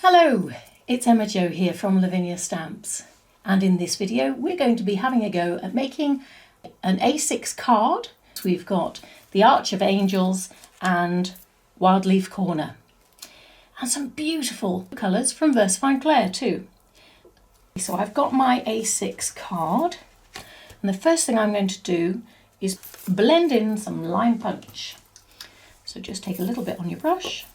Hello, it's Emma Jo here from Lavinia Stamps, and in this video we're going to be having a go at making an A6 card. We've got the Arch of Angels and Wild Leaf Corner, and some beautiful colours from Versafine Clair too. So I've got my A6 card, and the first thing I'm going to do is blend in some lime punch. So just take a little bit on your brush,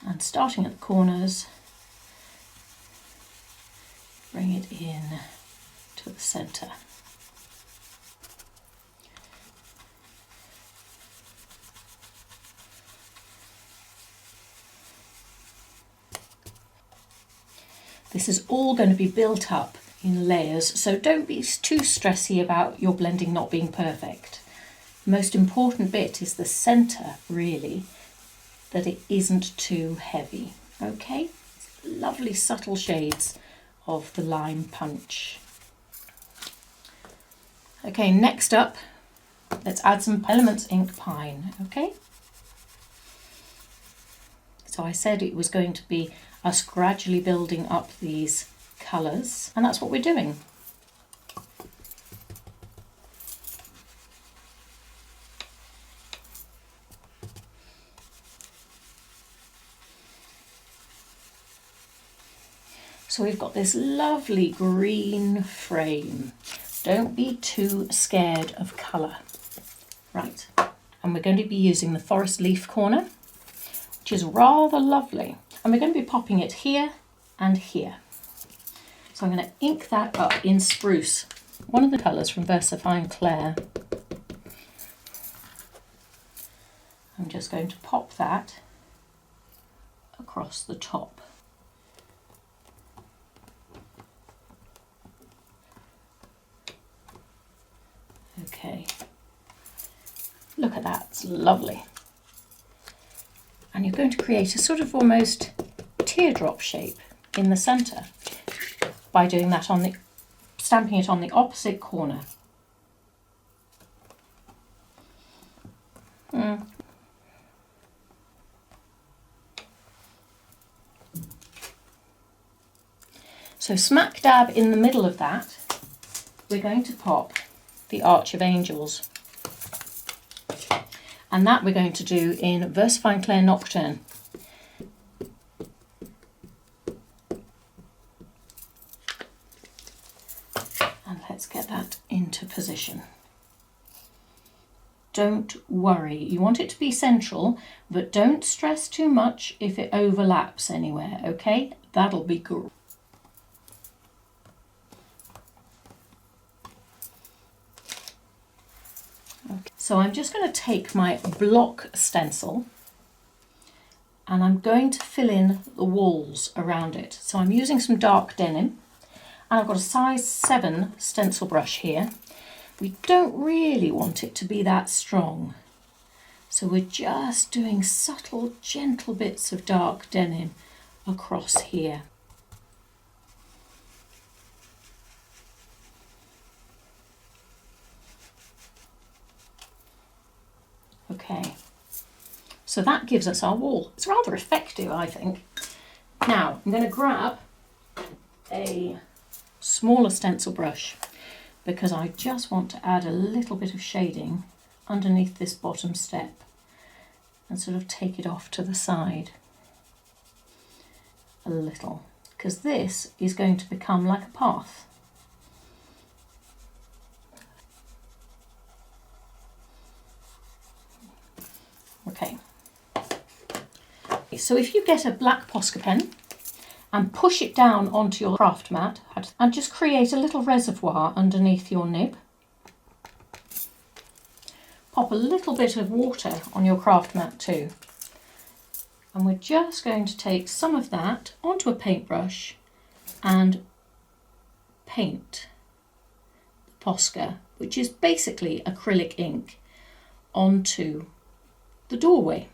and starting at the corners, bring it in to the centre. This is all going to be built up in layers, so don't be too stressy about your blending not being perfect. The most important bit is the centre, really, that it isn't too heavy. Okay, lovely subtle shades of the lime punch. Okay, next up, let's add some Elements Ink Pine. Okay, so I said it was going to be us gradually building up these colours, and that's what we're doing. So we've got this lovely green frame. Don't be too scared of colour. Right, and we're going to be using the Forest Leaf Corner, which is rather lovely. And we're going to be popping it here and here. So I'm going to ink that up in Spruce, one of the colours from Versafine Clair. I'm just going to pop that across the top. Okay, look at that, it's lovely. And you're going to create a sort of almost teardrop shape in the centre by doing that on the, stamping it on the opposite corner. So smack dab in the middle of that, we're going to pop the Arch of Angels, and that we're going to do in Versafine Clair Nocturne. And let's get that into position. Don't worry, you want it to be central, but don't stress too much if it overlaps anywhere, okay? That'll be good. Okay. So I'm just going to take my block stencil and I'm going to fill in the walls around it. So I'm using some dark denim, and I've got a size 7 stencil brush here. We don't really want it to be that strong, so we're just doing subtle, gentle bits of dark denim across here. Okay, so that gives us our wall. It's rather effective, I think. Now I'm going to grab a smaller stencil brush because I just want to add a little bit of shading underneath this bottom step and sort of take it off to the side a little, because this is going to become like a path. Okay, so if you get a black Posca pen and push it down onto your craft mat and just create a little reservoir underneath your nib, pop a little bit of water on your craft mat too, and we're just going to take some of that onto a paintbrush and paint the Posca, which is basically acrylic ink, onto the doorway.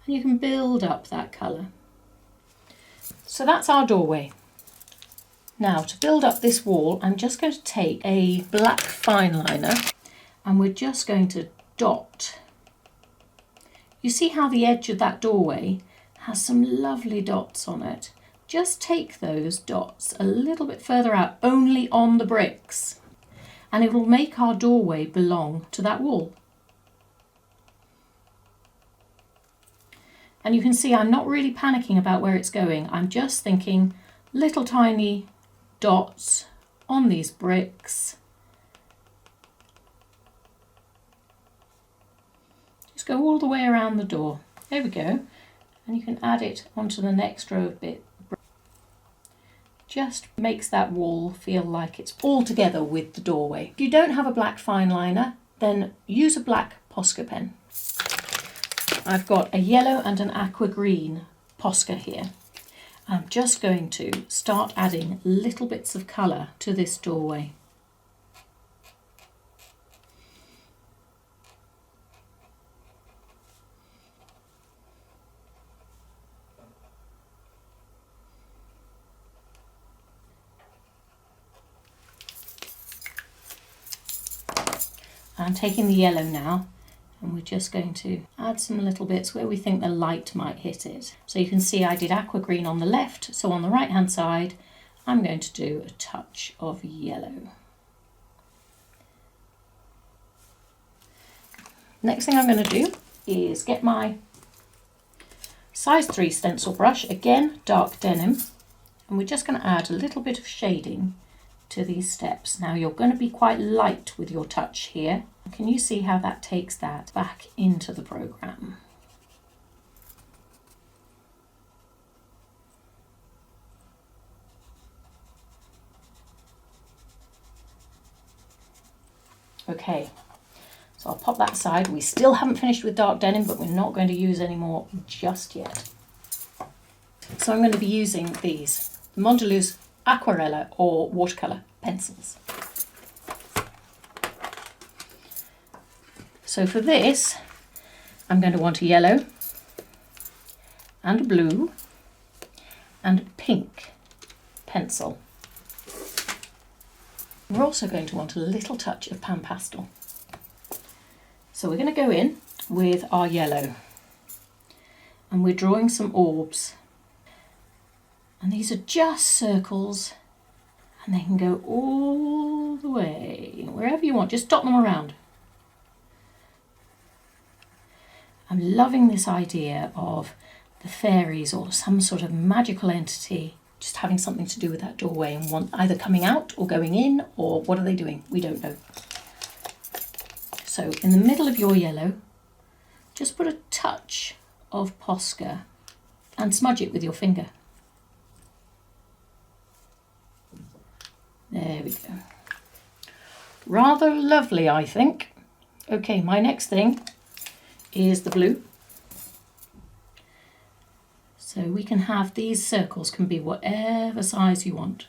and you can build up that colour. So that's our doorway. Now to build up this wall, I'm just going to take a black fine liner and we're just going to dot. You see how the edge of that doorway has some lovely dots on it? Just take those dots a little bit further out, only on the bricks, and it will make our doorway belong to that wall. And you can see I'm not really panicking about where it's going. I'm just thinking little tiny dots on these bricks. Just go all the way around the door. There we go. And you can add it onto the next row of bit. Just makes that wall feel like it's all together with the doorway. If you don't have a black fine liner, then use a black Posca pen. I've got a yellow and an aqua green Posca here. I'm just going to start adding little bits of colour to this doorway. I'm taking the yellow now, and we're just going to add some little bits where we think the light might hit it. So you can see I did aqua green on the left, so on the right hand side I'm going to do a touch of yellow. Next thing I'm going to do is get my size 3 stencil brush, again dark denim, and we're just going to add a little bit of shading to these steps. Now you're going to be quite light with your touch here. Can you see how that takes that back into the programme? Okay, so I'll pop that aside. We still haven't finished with dark denim, but we're not going to use any more just yet. So I'm going to be using these Mondeluz Aquarella or Watercolour pencils. So for this, I'm going to want a yellow and a blue and a pink pencil. We're also going to want a little touch of PanPastel. So we're going to go in with our yellow and we're drawing some orbs. And these are just circles and they can go all the way, wherever you want, just dot them around. I'm loving this idea of the fairies or some sort of magical entity just having something to do with that doorway and want either coming out or going in, or what are they doing? We don't know. So in the middle of your yellow, just put a touch of Posca and smudge it with your finger. There we go. Rather lovely, I think. Okay, my next thing is the blue. So we can have these circles can be whatever size you want.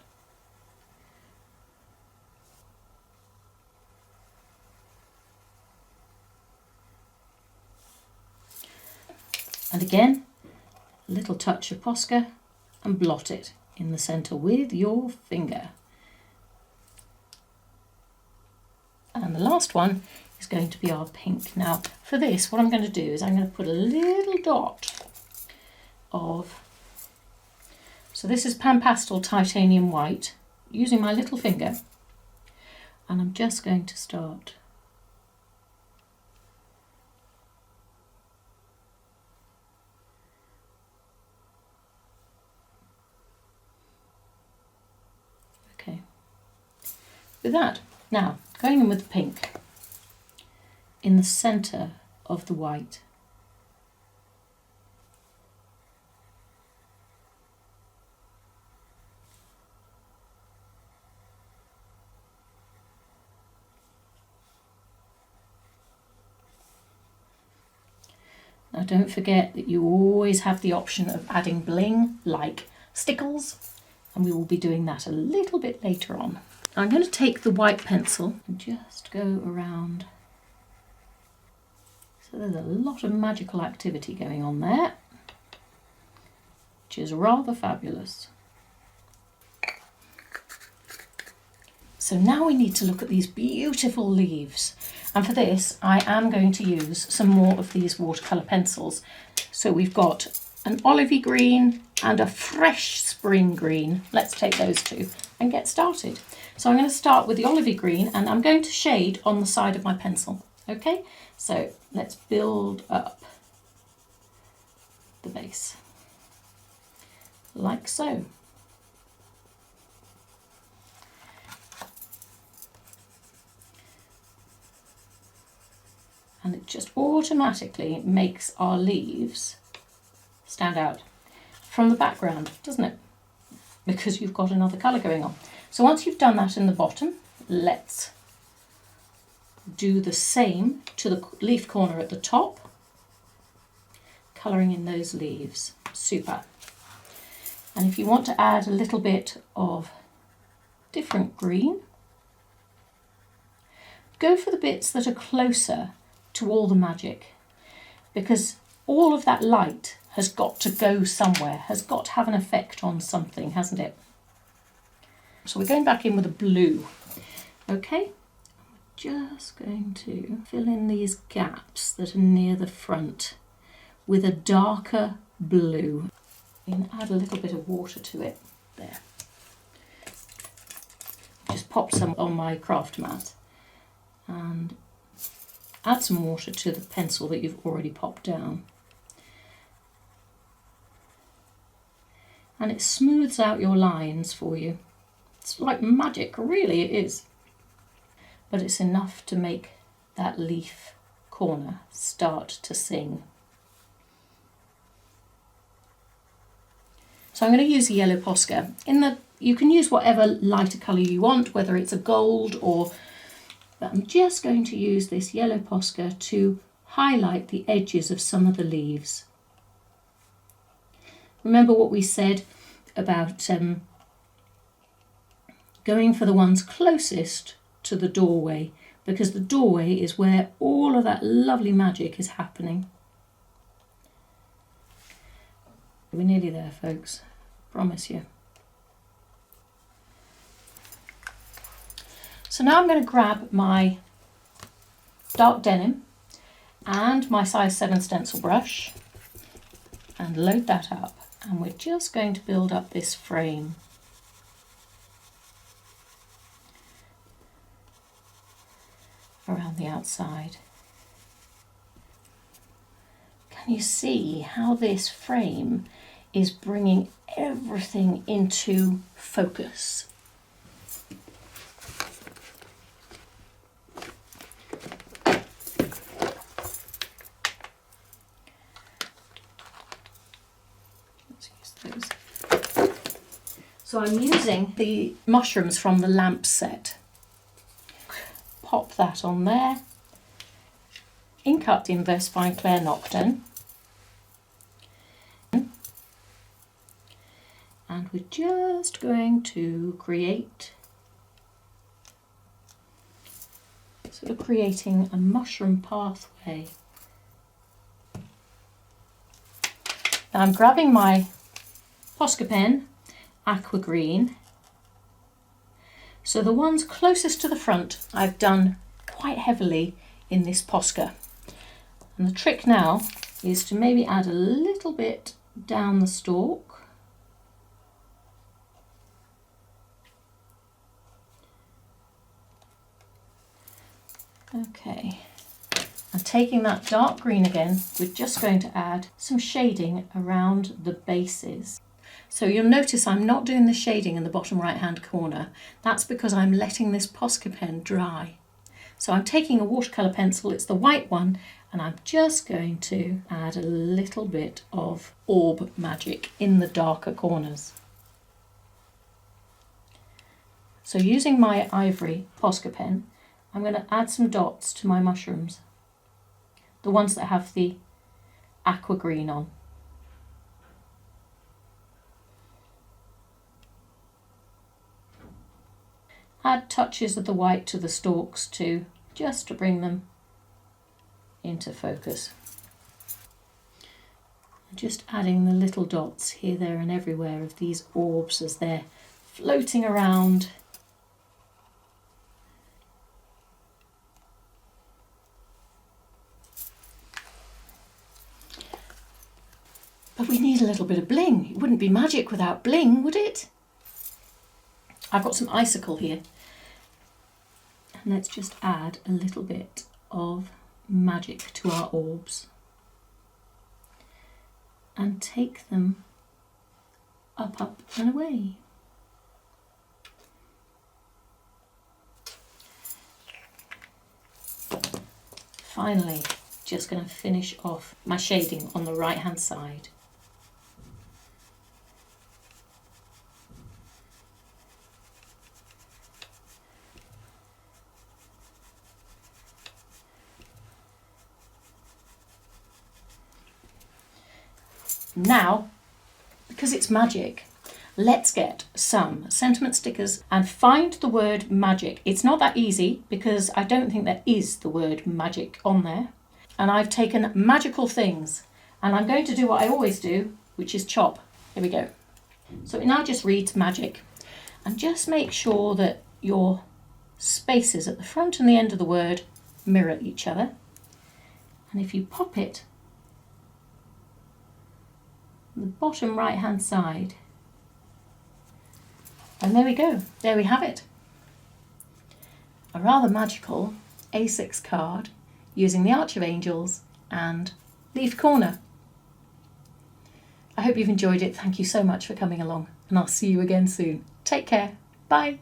And again, a little touch of Posca and blot it in the centre with your finger. And the last one is going to be our pink. Now for this, what I'm going to do is I'm going to put a little dot of, so this is PanPastel Titanium White, using my little finger, and I'm just going to start okay with that. Now going in with the pink in the centre of the white. Now don't forget that you always have the option of adding bling like Stickles, and we will be doing that a little bit later on. I'm going to take the white pencil and just go around So there's a lot of magical activity going on there, which is rather fabulous. So now we need to look at these beautiful leaves. And for this, I am going to use some more of these watercolour pencils. So we've got an olivey green and a fresh spring green. Let's take those two and get started. So I'm going to start with the olivey green and I'm going to shade on the side of my pencil. Okay, so let's build up the base like so. And it just automatically makes our leaves stand out from the background, doesn't it? Because you've got another colour going on. So once you've done that in the bottom, let's do the same to the leaf corner at the top, colouring in those leaves. Super. And if you want to add a little bit of different green, go for the bits that are closer to all the magic, because all of that light has got to go somewhere, has got to have an effect on something, hasn't it? So we're going back in with a blue. Okay, just going to fill in these gaps that are near the front with a darker blue. And add a little bit of water to it. There. Just pop some on my craft mat and add some water to the pencil that you've already popped down. And it smooths out your lines for you. It's like magic, really it is. But it's enough to make that leaf corner start to sing. So I'm going to use a yellow Posca. You can use whatever lighter colour you want, whether it's a gold or... But I'm just going to use this yellow Posca to highlight the edges of some of the leaves. Remember what we said about going for the ones closest to the doorway, because the doorway is where all of that lovely magic is happening. We're nearly there, folks. Promise you. So now I'm going to grab my dark denim and my size 7 stencil brush and load that up, and we're just going to build up this frame. Around the outside. Can you see how this frame is bringing everything into focus? Let's use those. So I'm using the mushrooms from the lamp set. Pop that on there. Ink up the Inverse Fine Clair Nocturne. And we're just going to create, sort of creating a mushroom pathway. Now I'm grabbing my Posca pen, aqua green. So the ones closest to the front I've done quite heavily in this Posca. And the trick now is to maybe add a little bit down the stalk. Okay, and taking that dark green again, we're just going to add some shading around the bases. So you'll notice I'm not doing the shading in the bottom right hand corner. That's because I'm letting this Posca pen dry. So I'm taking a watercolour pencil, it's the white one, and I'm just going to add a little bit of orb magic in the darker corners. So using my ivory Posca pen, I'm going to add some dots to my mushrooms, the ones that have the aqua green on. Add touches of the white to the stalks too, just to bring them into focus. Just adding the little dots here, there and everywhere of these orbs as they're floating around. But we need a little bit of bling. It wouldn't be magic without bling, would it? I've got some icicle here. And let's just add a little bit of magic to our orbs. And take them up, up and away. Finally, just going to finish off my shading on the right hand side. Now, because it's magic, let's get some sentiment stickers and find the word magic. It's not that easy because I don't think there is the word magic on there. And I've taken magical things and I'm going to do what I always do, which is chop. Here we go. So it now just reads magic. And just make sure that your spaces at the front and the end of the word mirror each other. And if you pop it the bottom right hand side, and there we go, there we have it, a rather magical A6 card using the Arch of Angels and Leaf Corner. I hope you've enjoyed it. Thank you so much for coming along, and I'll see you again soon. Take care. Bye.